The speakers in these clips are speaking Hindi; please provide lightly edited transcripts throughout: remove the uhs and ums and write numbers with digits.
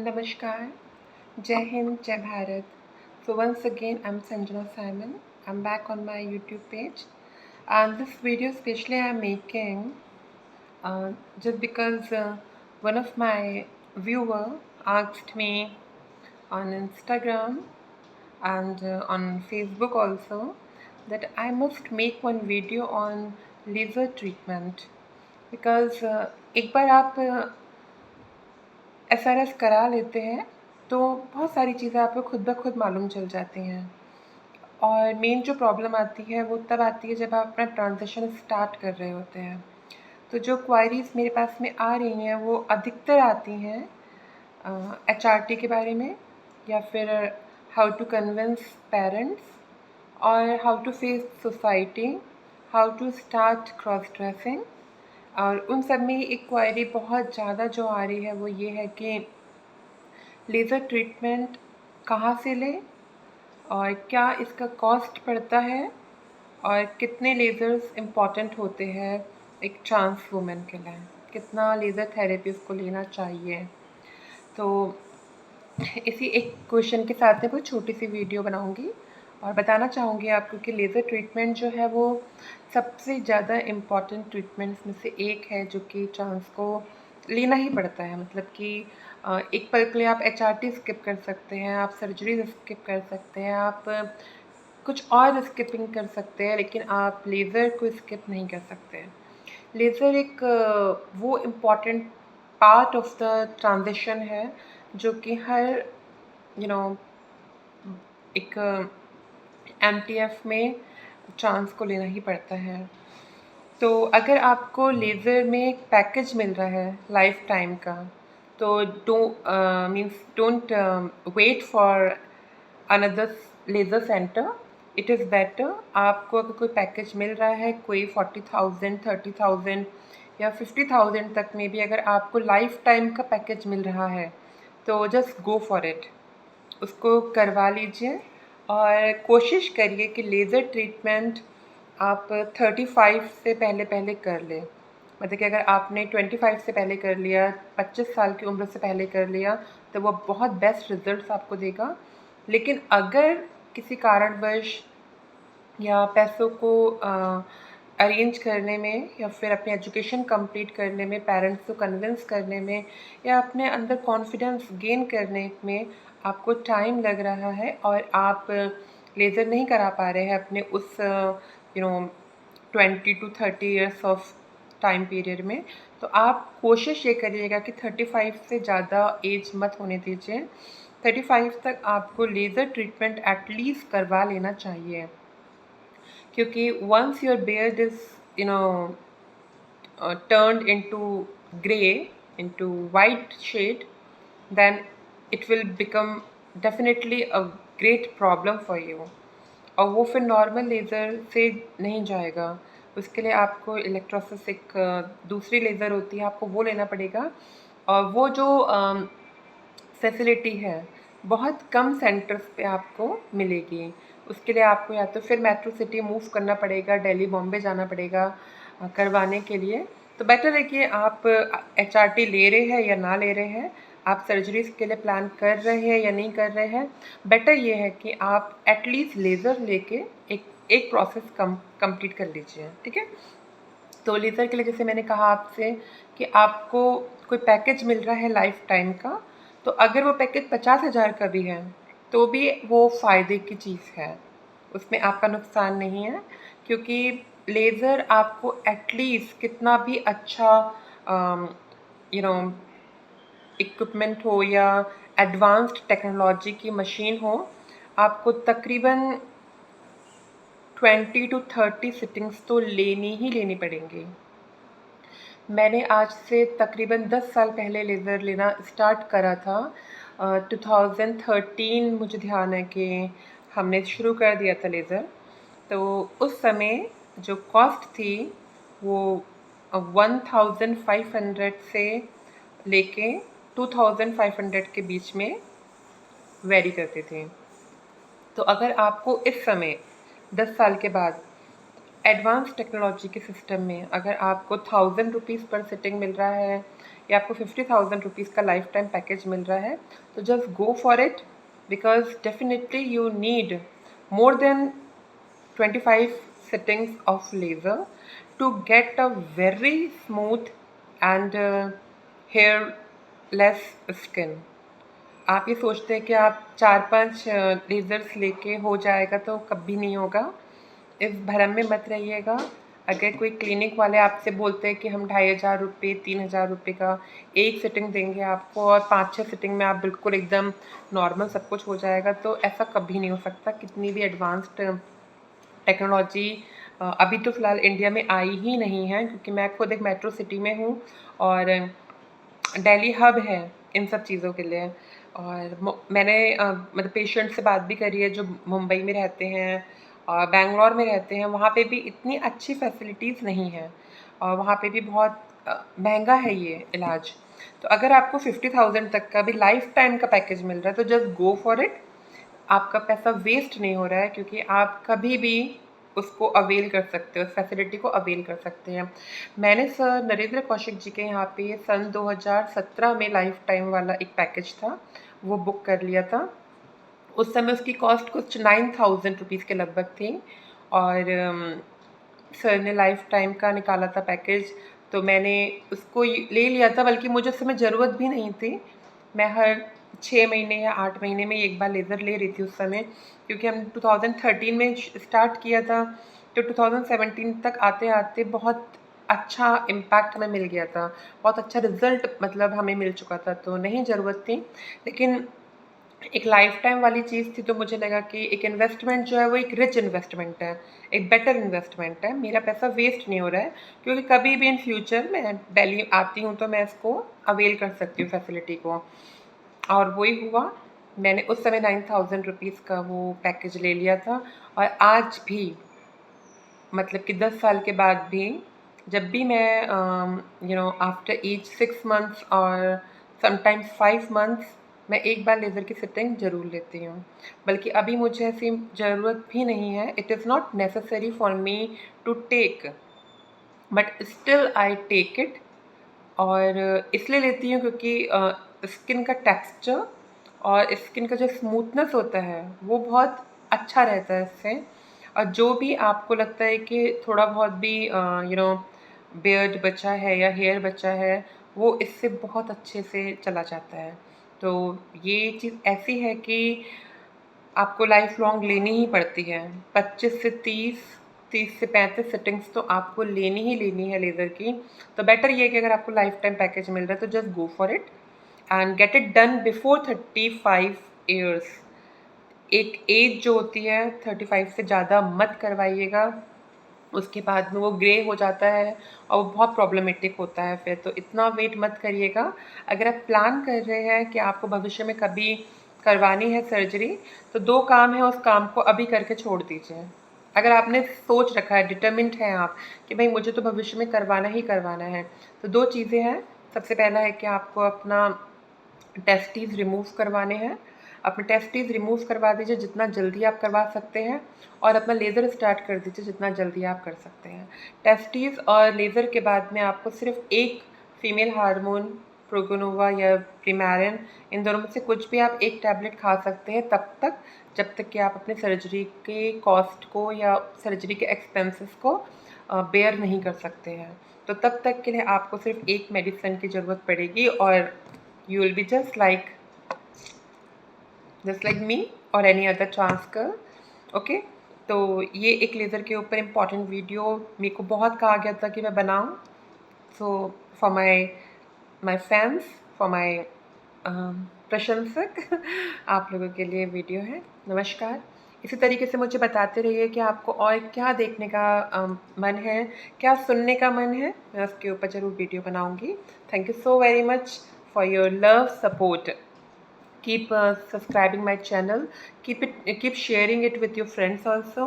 Namaskar, Jai Hind, Jai Bharat. So once again, I'm Sanjana Simon. I'm back on my YouTube page, and this video especially I'm making uh, just because one of my viewer asked me on Instagram and on Facebook also that I must make one video on laser treatment because एक बार आप SRS करा लेते हैं तो बहुत सारी चीज़ें आपको खुद ब खुद मालूम चल जाती हैं। और मेन जो प्रॉब्लम आती है वो तब आती है जब आप अपना ट्रांज़िशन स्टार्ट कर रहे होते हैं। तो जो क्वायरीज़ मेरे पास में आ रही हैं वो अधिकतर आती हैं HRT के बारे में, या फिर हाउ टू कन्विंस पेरेंट्स, और how to face society, how to start cross dressing. और उन सब में एक क्वायरी बहुत ज़्यादा जो आ रही है वो ये है कि लेज़र ट्रीटमेंट कहाँ से लें और क्या इसका कॉस्ट पड़ता है और कितने लेज़र्स इम्पॉर्टेंट होते हैं एक ट्रांस वुमेन के लिए, कितना लेज़र थेरेपी उसको लेना चाहिए। तो इसी एक क्वेश्चन के साथ में बहुत छोटी सी वीडियो बनाऊंगी और बताना चाहूँगी आपको कि लेज़र ट्रीटमेंट जो है वो सबसे ज़्यादा इम्पॉर्टेंट ट्रीटमेंट्स में से एक है जो कि ट्रांस को लेना ही पड़ता है। मतलब कि एक पल के लिए आप HRT स्किप कर सकते हैं, आप सर्जरी स्किप कर सकते हैं, आप कुछ और स्किपिंग कर सकते हैं, लेकिन आप लेज़र को स्किप नहीं कर सकते। लेज़र एक वो important part of the transition है जो कि हर एक MTF में ट्रांस को लेना ही पड़ता है। तो अगर आपको लेज़र में एक पैकेज मिल रहा है लाइफ टाइम का, तो don't wait for another laser centre. It is better आपको अगर कोई पैकेज मिल रहा है, कोई 40,000, 30,000 या 50,000 तक में भी अगर आपको लाइफ टाइम का पैकेज मिल रहा है तो जस्ट गो फॉर इट, उसको करवा लीजिए। और कोशिश करिए कि लेज़र ट्रीटमेंट आप 35 से पहले पहले कर लें। मतलब कि अगर आपने 25 से पहले कर लिया, 25 साल की उम्र से पहले कर लिया, तो वो बहुत बेस्ट रिजल्ट्स आपको देगा। लेकिन अगर किसी कारणवश या पैसों को अरेंज करने में या फिर अपनी एजुकेशन कंप्लीट करने में, पेरेंट्स को कन्विंस करने में या अपने अंदर कॉन्फिडेंस गेन करने में आपको टाइम लग रहा है और आप लेज़र नहीं करा पा रहे हैं अपने उस 20 to 30 years of time period में, तो आप कोशिश ये करिएगा कि 35 से ज़्यादा एज मत होने दीजिए। 35 तक आपको लेज़र ट्रीटमेंट एटलीस्ट करवा लेना चाहिए, क्योंकि once your beard is turned into gray, into white shade, then it will become definitely a great problem for you। और वो फिर नॉर्मल लेज़र से नहीं जाएगा, उसके लिए आपको इलेक्ट्रोसिस एक दूसरी लेज़र होती है, आपको वो लेना पड़ेगा। और वो जो फैसिलिटी है बहुत कम सेंटर्स पे आपको मिलेगी। उसके लिए आपको या तो फिर मेट्रो सिटी मूव करना पड़ेगा, दिल्ली बॉम्बे जाना पड़ेगा करवाने के लिए। तो बेटर है कि आप HRT ले रहे हैं या ना ले रहे हैं, आप सर्जरीज़ के लिए प्लान कर रहे हैं या नहीं कर रहे हैं, बेटर ये है कि आप एटलीस्ट लेज़र लेके एक प्रोसेस कंप्लीट कर लीजिए। ठीक है। तो लेज़र के लिए जैसे मैंने कहा आपसे कि आपको कोई पैकेज मिल रहा है लाइफ टाइम का, तो अगर वो पैकेज 50,000 का भी है तो भी वो फ़ायदे की चीज़ है, उसमें आपका नुकसान नहीं है। क्योंकि लेज़र आपको एटलीस्ट कितना भी अच्छा इक्विपमेंट हो या एडवांस्ड टेक्नोलॉजी की मशीन हो, आपको तकरीबन 20 to 30 सिटिंग्स तो लेनी पड़ेंगी। मैंने आज से तकरीबन 10 साल पहले लेज़र लेना स्टार्ट करा था। 2013 मुझे ध्यान है कि हमने शुरू कर दिया था लेज़र। तो उस समय जो कॉस्ट थी वो 1500 से लेके 2500 के बीच में वेरी करते थे। तो अगर आपको इस समय 10 साल के बाद एडवांस टेक्नोलॉजी के सिस्टम में अगर आपको 1000 रुपीज़ पर सिटिंग मिल रहा है कि आपको 50,000 रुपीज़ का लाइफ टाइम पैकेज मिल रहा है, तो just go for it, because definitely you need more than 25 sittings of laser to get a very smooth and hairless skin. आप ये सोचते हैं कि आप 4-5 लेज़र्स लेके हो जाएगा, तो कभी नहीं होगा। इस भ्रम में मत रहिएगा। अगर कोई क्लिनिक वाले आपसे बोलते हैं कि हम 2,500 रुपये 3,000 रुपये का एक सिटिंग देंगे आपको और 5-6 सिटिंग में आप बिल्कुल एकदम नॉर्मल सब कुछ हो जाएगा, तो ऐसा कभी नहीं हो सकता। कितनी भी एडवांस्ड टेक्नोलॉजी अभी तो फ़िलहाल इंडिया में आई ही नहीं है, क्योंकि मैं खुद एक मेट्रो सिटी में हूँ और दिल्ली हब है इन सब चीज़ों के लिए। और मैंने मतलब पेशेंट से बात भी करी है जो मुंबई में रहते हैं और बैंगलोर में रहते हैं, वहाँ पे भी इतनी अच्छी फैसिलिटीज़ नहीं हैं और वहाँ पे भी बहुत महंगा है ये इलाज। तो अगर आपको 50,000 तक का भी लाइफ टाइम का पैकेज मिल रहा है, तो जस्ट गो फॉर इट। आपका पैसा वेस्ट नहीं हो रहा है, क्योंकि आप कभी भी उसको अवेल कर सकते हो, उस फैसिलिटी को अवेल कर सकते हैं। मैंने सर नरेंद्र कौशिक जी के यहाँ पे सन 2017 में लाइफ टाइम वाला एक पैकेज था, वो बुक कर लिया था। उस समय उसकी कॉस्ट कुछ 9,000 रुपीज़ के लगभग थी और सर ने लाइफ टाइम का निकाला था पैकेज, तो मैंने उसको ले लिया था। बल्कि मुझे उस समय ज़रूरत भी नहीं थी, मैं हर 6 महीने या 8 महीने में एक बार लेज़र ले रही थी उस समय, क्योंकि हम 2013 में स्टार्ट किया था, तो 2017 तक आते-आते बहुत अच्छा इम्पैक्ट हमें मिल गया था, बहुत अच्छा रिज़ल्ट मतलब हमें मिल चुका था, तो नहीं ज़रूरत थी। लेकिन एक लाइफ टाइम वाली चीज़ थी, तो मुझे लगा कि एक इन्वेस्टमेंट जो है वो एक रिच इन्वेस्टमेंट है, एक बेटर इन्वेस्टमेंट है, मेरा पैसा वेस्ट नहीं हो रहा है, क्योंकि कभी भी इन फ्यूचर मैं दिल्ली आती हूँ तो मैं इसको अवेल कर सकती हूँ फैसिलिटी को। और वही हुआ, मैंने उस समय 9,000 रुपीज़ का वो पैकेज ले लिया था और आज भी मतलब कि 10 साल के बाद भी जब भी मैं आफ्टर ईच 6 मंथ्स और समटाइम्स 5 मंथ्स मैं एक बार लेज़र की सिटिंग ज़रूर लेती हूँ। बल्कि अभी मुझे ऐसी ज़रूरत भी नहीं है, it is not necessary for me to take, but still I take it. और इसलिए लेती हूँ क्योंकि स्किन का टेक्सचर और स्किन का जो स्मूथनेस होता है वो बहुत अच्छा रहता है इससे। और जो भी आपको लगता है कि थोड़ा बहुत भी बियर्ड बचा है या हेयर बचा है, वो इससे बहुत अच्छे से चला जाता है। तो ये चीज़ ऐसी है कि आपको लाइफ लॉन्ग लेनी ही पड़ती है। 25 से 30 से 35 सिटिंग्स तो आपको लेनी है लेज़र की। तो बेटर ये है कि अगर आपको लाइफ टाइम पैकेज मिल रहा है तो just go for it and get it done before 35 years. एक एज जो होती है 35 से ज़्यादा मत करवाइएगा, उसके बाद में वो ग्रे हो जाता है और वो बहुत प्रॉब्लमेटिक होता है फिर। तो इतना वेट मत करिएगा। अगर आप प्लान कर रहे हैं कि आपको भविष्य में कभी करवानी है सर्जरी, तो 2 काम है, उस काम को अभी करके छोड़ दीजिए। अगर आपने सोच रखा है, डिटरमिन्ड हैं आप कि भाई मुझे तो भविष्य में करवाना ही करवाना है, तो 2 चीज़ें हैं। सबसे पहला है कि आपको अपना टेस्टीज़ रिमूव करवाने हैं। अपने टेस्टीज़ रिमूव करवा दीजिए जितना जल्दी आप करवा सकते हैं, और अपना लेज़र स्टार्ट कर दीजिए जितना जल्दी आप कर सकते हैं। टेस्टीज़ और लेज़र के बाद में आपको सिर्फ एक फीमेल हार्मोन प्रोगेनोवा या प्रीमेरिन, इन दोनों में से कुछ भी आप एक टैबलेट खा सकते हैं तब तक, जब तक कि आप अपने सर्जरी के कॉस्ट को या सर्जरी के एक्सपेंसेस को बेयर नहीं कर सकते हैं। तो तब तक के लिए आपको सिर्फ एक मेडिसिन की ज़रूरत पड़ेगी और you will be just like me or any other trans girl. Okay, तो ये एक लेज़र के ऊपर इम्पॉर्टेंट वीडियो मेरे को बहुत कहा गया था कि मैं बनाऊँ। So for my fans, for my प्रशंसक आप लोगों के लिए वीडियो है। नमस्कार। इसी तरीके से मुझे बताते रहिए कि आपको और क्या देखने का मन है, क्या सुनने का मन है, मैं उसके ऊपर ज़रूर वीडियो बनाऊँगी। Thank you so very much for your love, support. Keep subscribing my channel, keep sharing it with your friends also,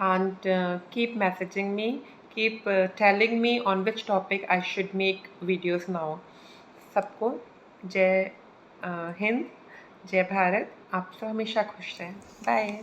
and keep messaging me, keep telling me on which topic I should make videos now. सबको जय हिंद, जय भारत। आप सब हमेशा खुश रहें। बाय।